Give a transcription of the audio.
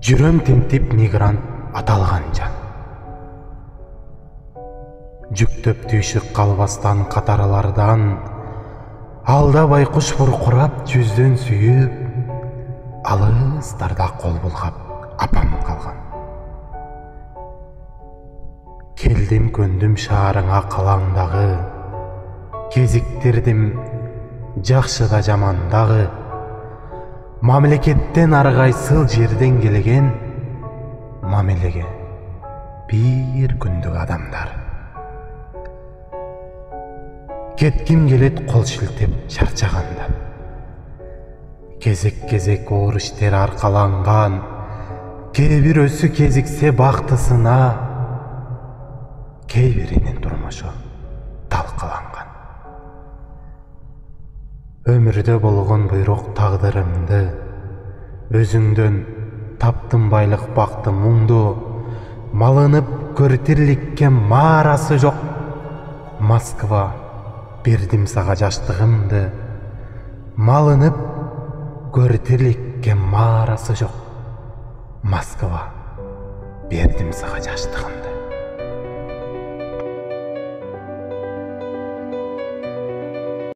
Жүрөм тинтип мигрант аталган жан. Жүктөп түйшүк калбастан катарлардан, алда байкуш буркурап жүздөн сүйүп, алыстарда кол булгап апам калган. Келдим көндүм шаарыңа калаңдагы, кезиктирдим жакшы да жамандагы, мамлекеттен аргайсыл жерден келген мамилеге бир күндүк адамдар. Кетким келет кол шилтеп чарчаганда, кезек-кезек оор иштер аркаланган, кээ бирөөсү кезиксе бактысына, кээ биринин турмушу талкаланган. Өмүрдө болгон буйрук тагдырымды, өзүңдөн таптым байлык бакты муңду, малынып көртирликке маарасы жок. Москва бердим сага жаштыгымды, малынып көртирликке маарасы жок. Москва бердим сага жаштыгымды.